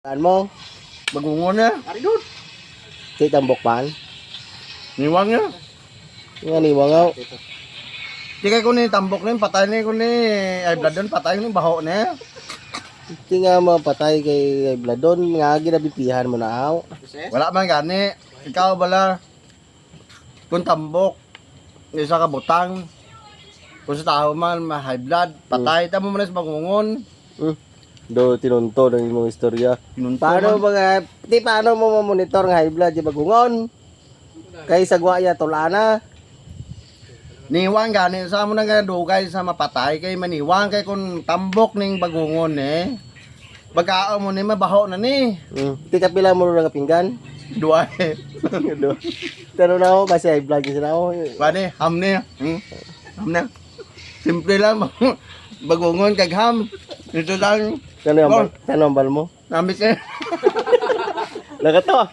Saan mo? Bagungon na. Ari doon. Di tambok pan. Niwang na. Nga ni wangaw. Di kay ko ni tambok na patay ni ko ni ay blood doon patay ni baho na. Di nga mapatay kay Bladon. Nga ginabipihan mo na aw. Wala man gani. Ikaw bala. Kung tambok. Isa ka butang. Kung sa tao man high blood, patay ta mo man sa bagungon. Do tinunto ng imong istorya. Pinunto Paano man. mga paano mo monitor ng high blood di bagungon? Kay sagwaya tulana. Niwang gani sa mo nang dugay sa mapatay kay maniwang kay kung tambok ning bagungon Bagao mo ni mabaho na ni. Di ka pila mo nga pinggan. Duay. Do. Pero na ako kasi high blood kasi na ako. Bani ham ni. Ham na. Simple lang bagungon kag ham. Ito lang. Kano ang bal mo? Nambit eh. Nakato.